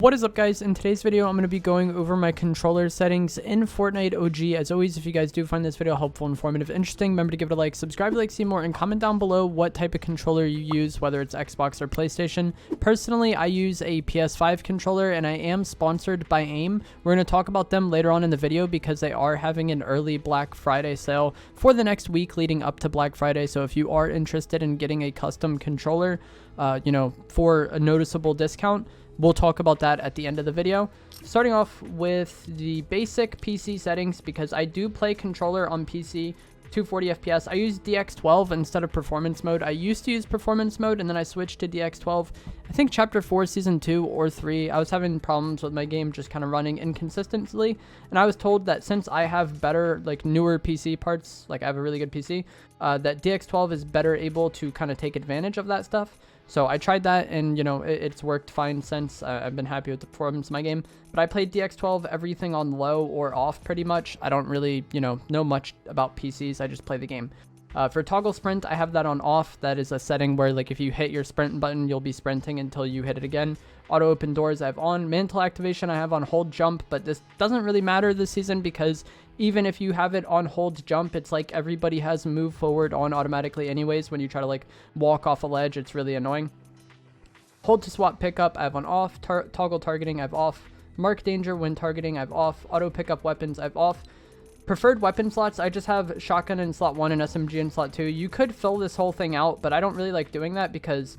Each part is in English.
What is up, guys? In today's video, I'm going to be going over my controller settings in Fortnite OG. As always, if you guys do find this video helpful, informative, interesting, remember to give it a like, subscribe if you like to see more, and comment down below what type of controller you use, whether it's Xbox or PlayStation. Personally, I use a PS5 controller, and I am sponsored by AIM. We're going to talk about them later on in the video because they are having an early Black Friday sale for the next week leading up to Black Friday. So if you are interested in getting a custom controller, for a noticeable discount, we'll talk about that at the end of the video. Starting off with the basic PC settings, because I do play controller on PC, 240 FPS. I use DX12 instead of performance mode. I used to use performance mode and then I switched to DX12. I think chapter 4, season 2 or 3, I was having problems with my game just kind of running inconsistently. And I was told that since I have better, newer PC parts, I have a really good PC, that DX12 is better able to kind of take advantage of that stuff. So I tried that and, it's worked fine since. I've been happy with the performance of my game. But I played DX12, everything on low or off pretty much. I don't really, know much about PCs. I just play the game. For toggle sprint, I have that on off. That is a setting where, if you hit your sprint button, you'll be sprinting until you hit it again. Auto open doors I have on. Mantle activation I have on hold jump, but this doesn't really matter this season because even if you have it on hold jump, it's like everybody has move forward on automatically anyways. When you try to walk off a ledge, it's really annoying. Hold to swap pickup I have on off. Toggle targeting I have off. Mark danger when targeting I have off. Auto pickup weapons I have off. Preferred weapon slots, I just have shotgun in slot 1 and SMG in slot 2. You could fill this whole thing out, but I don't really like doing that because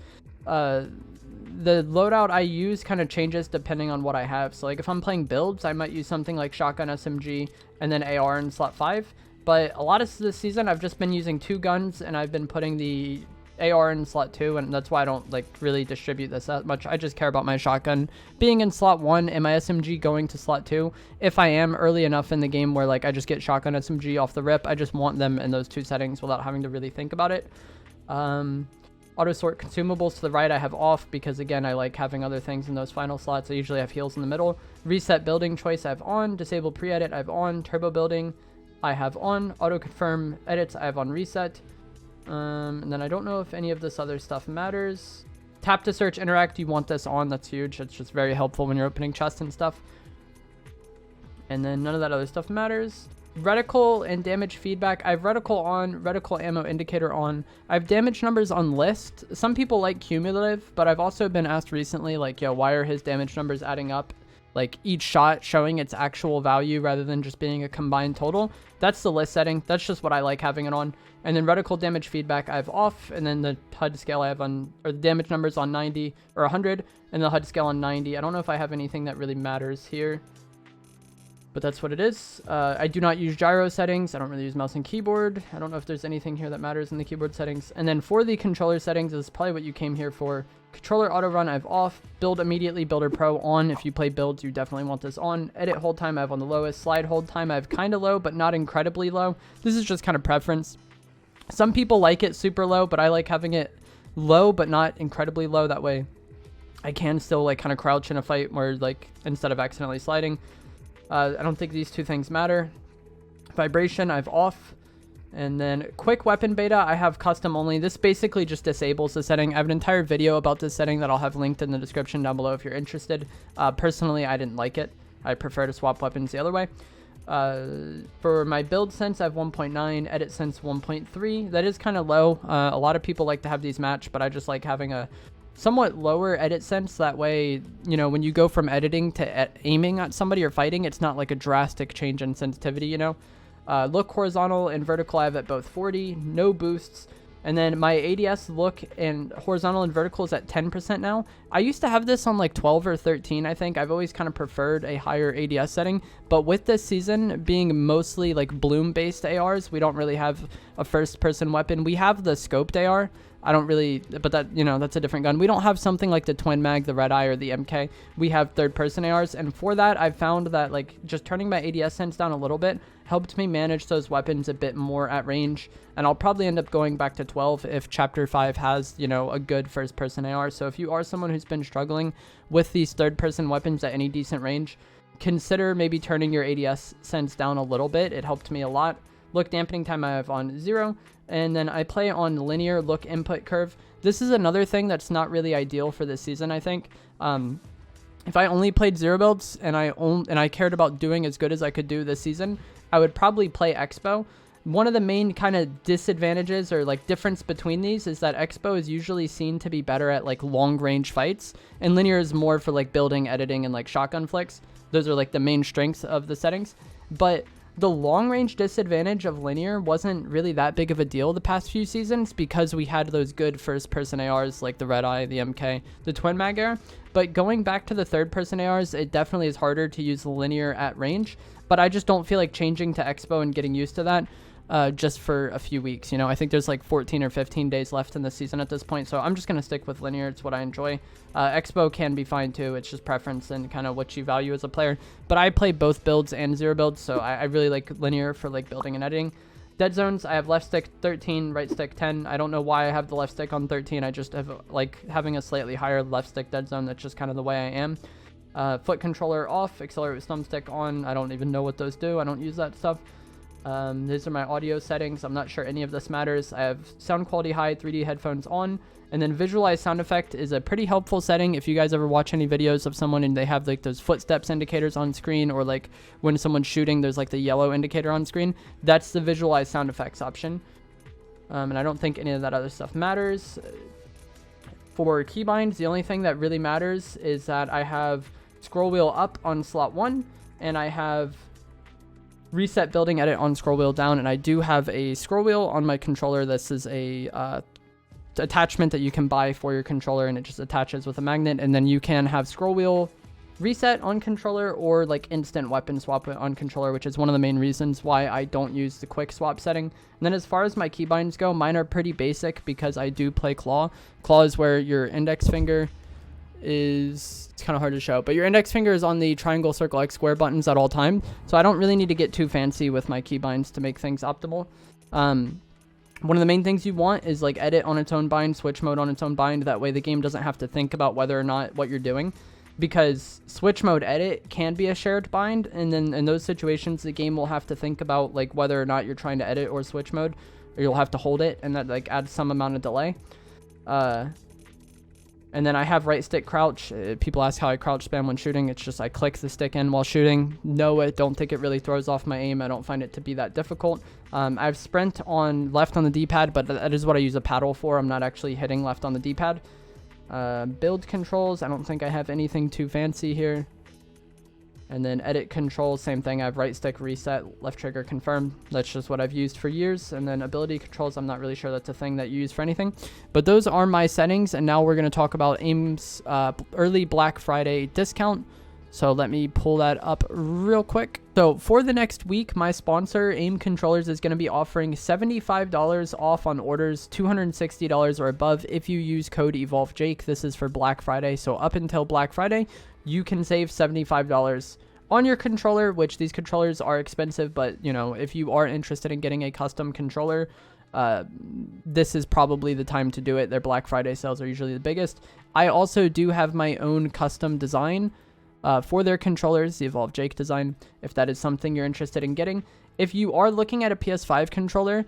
the loadout I use kind of changes depending on what I have. So if I'm playing builds, I might use something like shotgun, SMG, and then AR in slot 5. But a lot of this season, I've just been using 2 guns, and I've been putting the AR in slot 2, and that's why I don't really distribute this that much. I just care about my shotgun being in slot 1 and my SMG going to slot 2. If I am early enough in the game where I just get shotgun SMG off the rip, I just want them in those 2 settings without having to really think about it. Auto sort consumables to the right I have off because, again, I like having other things in those final slots. I usually have heals in the middle. Reset building choice I have on. Disable pre-edit I have on. Turbo building I have on. Auto confirm edits I have on reset. And then I don't know if any of this other stuff matters. Tap to search interact, you want this on. That's huge. It's just very helpful when you're opening chests and stuff. And then none of that other stuff matters. Reticle and damage feedback. I have reticle on, reticle ammo indicator on. I have damage numbers on list. Some people like cumulative, but I've also been asked recently, why are his damage numbers adding up? Each shot showing its actual value rather than just being a combined total. That's the list setting. That's just what I like having it on. And then reticle damage feedback I have off, and then the HUD scale I have on, or the damage numbers on 90 or 100, and the HUD scale on 90. I don't know if I have anything that really matters here, but that's what it is. I do not use gyro settings. I don't really use mouse and keyboard. I don't know if there's anything here that matters in the keyboard settings. And then for the controller settings, this is probably what you came here for. Controller auto run I have off. Build immediately, builder pro on. If you play builds, you definitely want this on. Edit hold time I have on the lowest. Slide hold time I have kind of low, but not incredibly low. This is just kind of preference. Some people like it super low, but I like having it low, but not incredibly low. That way I can still kind of crouch in a fight where instead of accidentally sliding. I don't think these 2 things matter. Vibration I have off. And then quick weapon beta I have custom only. This basically just disables the setting. I have an entire video about this setting that I'll have linked in the description down below if you're interested. Personally, I didn't like it. I prefer to swap weapons the other way. For my build sense, I have 1.9, edit sense 1.3. That is kind of low. A lot of people like to have these match, but I just like having a somewhat lower edit sense. That way, when you go from editing to aiming at somebody or fighting, it's not a drastic change in sensitivity, Look horizontal and vertical I have at both 40, no boosts. And then my ADS look and horizontal and vertical is at 10% now. I used to have this on 12 or 13, I think. I've always kind of preferred a higher ADS setting. But with this season being mostly bloom-based ARs, we don't really have a first-person weapon. We have the scoped AR. I don't really, but that, that's a different gun. We don't have something like the Twin Mag, the Red Eye, or the MK. We have third-person ARs, and for that, I've found that, just turning my ADS sense down a little bit helped me manage those weapons a bit more at range, and I'll probably end up going back to 12 if Chapter 5 has, a good first-person AR. So if you are someone who's been struggling with these third-person weapons at any decent range, consider maybe turning your ADS sense down a little bit. It helped me a lot. Look dampening time I have on 0, and then I play on linear look input curve. This is another thing that's not really ideal for this season, I think. if I only played zero builds and I cared about doing as good as I could do this season, I would probably play Expo. One of the main kind of disadvantages or like difference between these is that Expo is usually seen to be better at like long range fights, and Linear is more for like building, editing, and like shotgun flicks. Those are like the main strengths of the settings. But the long range disadvantage of Linear wasn't really that big of a deal the past few seasons because we had those good first person ARs like the Red Eye, the MK, the Twin Mag AR. But going back to the third person ARs, it definitely is harder to use Linear at range. But I just don't feel like changing to Expo and getting used to that. Just for a few weeks, you know. I think there's like 14 or 15 days left in the season at this point, so I'm just gonna stick with Linear. It's what I enjoy. Expo can be fine too. It's just preference and kind of what you value as a player. But I play both builds and zero builds, so I really like Linear for like building and editing. Dead zones, I have left stick 13, right stick 10. I don't know why I have the left stick on 13. I just have like having a slightly higher left stick dead zone. That's just kind of the way I am. Foot controller off, accelerate with thumbstick on. I don't even know what those do. I don't use that stuff. These are my audio settings. I'm not sure any of this matters. I have sound quality high, 3D headphones on, and then visualize sound effect is a pretty helpful setting if you guys ever watch any videos of someone and they have like those footsteps indicators on screen, or like when someone's shooting there's like the yellow indicator on screen. That's the visualize sound effects option. And I don't think any of that other stuff matters. For keybinds, the only thing that really matters is that I have scroll wheel up on slot 1, and I have reset building edit on scroll wheel down, and I do have a scroll wheel on my controller. This is a attachment that you can buy for your controller, and it just attaches with a magnet, and then you can have scroll wheel reset on controller or like instant weapon swap on controller, which is one of the main reasons why I don't use the quick swap setting. And then as far as my keybinds go, mine are pretty basic because I do play claw. Claw is where your index finger is, it's kind of hard to show, but your index finger is on the triangle, circle, X, square buttons at all time, so I don't really need to get too fancy with my keybinds to make things optimal. One of the main things you want is like edit on its own bind, switch mode on its own bind. That way the game doesn't have to think about whether or not what you're doing, because switch mode edit can be a shared bind, and then in those situations the game will have to think about like whether or not you're trying to edit or switch mode, or you'll have to hold it, and that like adds some amount of delay. And then I have right stick crouch. People ask how I crouch spam when shooting. It's just I click the stick in while shooting. No, I don't think it really throws off my aim. I don't find it to be that difficult. I have sprint on left on the D-pad, but that is what I use a paddle for. I'm not actually hitting left on the D-pad. Build controls, I don't think I have anything too fancy here. And then edit controls, same thing. I have right stick reset, left trigger confirm. That's just what I've used for years. And then ability controls, I'm not really sure that's a thing that you use for anything. But those are my settings. And now we're going to talk about AIM's early Black Friday discount. So let me pull that up real quick. So for the next week, my sponsor, AIM Controllers, is going to be offering $75 off on orders, $260 or above if you use code EvolveJake. This is for Black Friday. So up until Black Friday, you can save $75 on your controller, which these controllers are expensive, but you know, if you are interested in getting a custom controller, this is probably the time to do it. Their Black Friday sales are usually the biggest. I also do have my own custom design for their controllers, the EvolveJake design, if that is something you're interested in getting. If you are looking at a PS5 controller,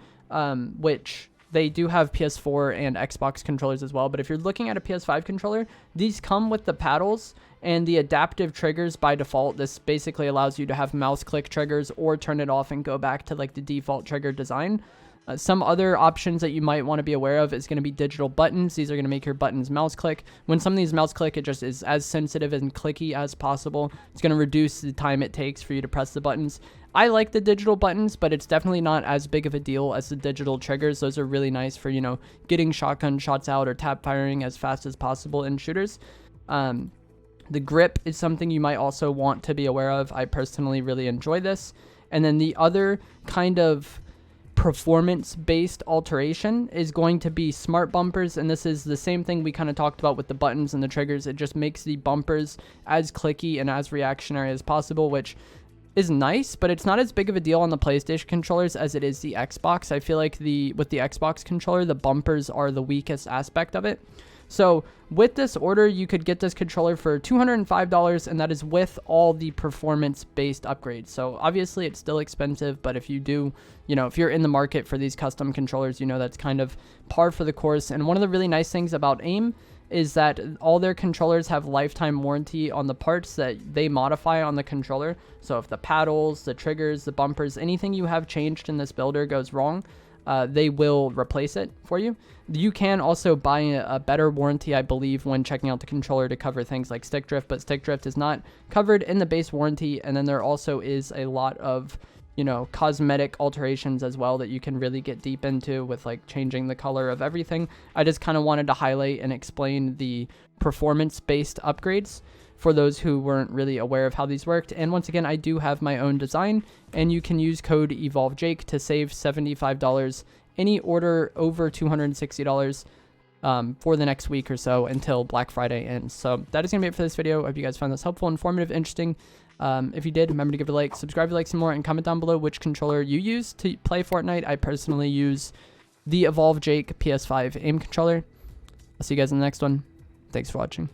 which they do have PS4 and Xbox controllers as well, but if you're looking at a PS5 controller, these come with the paddles and the adaptive triggers by default. This basically allows you to have mouse click triggers or turn it off and go back to like the default trigger design. Some other options that you might want to be aware of is going to be digital buttons. These are going to make your buttons mouse click. When some of these mouse click, it just is as sensitive and clicky as possible. It's going to reduce the time it takes for you to press the buttons. I like the digital buttons, but it's definitely not as big of a deal as the digital triggers. Those are really nice for, you know, getting shotgun shots out or tap firing as fast as possible in shooters. The grip is something you might also want to be aware of. I personally really enjoy this. And then the other kind of performance-based alteration is going to be smart bumpers, and this is the same thing we kind of talked about with the buttons and the triggers. It just makes the bumpers as clicky and as reactionary as possible, which is nice, but it's not as big of a deal on the PlayStation controllers as it is the Xbox. I feel like with the Xbox controller, the bumpers are the weakest aspect of it. So with this order, you could get this controller for $205, and that is with all the performance-based upgrades. So obviously it's still expensive, but if you do, you know, if you're in the market for these custom controllers, you know that's kind of par for the course. And one of the really nice things about AIM is that all their controllers have lifetime warranty on the parts that they modify on the controller. So if the paddles, the triggers, the bumpers, anything you have changed in this builder goes wrong, they will replace it for you. You can also buy a better warranty, I believe, when checking out the controller to cover things like stick drift, but stick drift is not covered in the base warranty. And then there also is a lot of, you know, cosmetic alterations as well that you can really get deep into with like changing the color of everything. I just kind of wanted to highlight and explain the performance-based upgrades for those who weren't really aware of how these worked. And once again, I do have my own design, and you can use code EvolveJake to save $75 any order over $260 for the next week or so until Black Friday ends. So that is going to be it for this video. I hope you guys found this helpful, informative, interesting. If you did, remember to give it a like, subscribe if you like some more, and comment down below which controller you use to play Fortnite. I personally use the EvolveJake PS5 aim controller. I'll see you guys in the next one. Thanks for watching.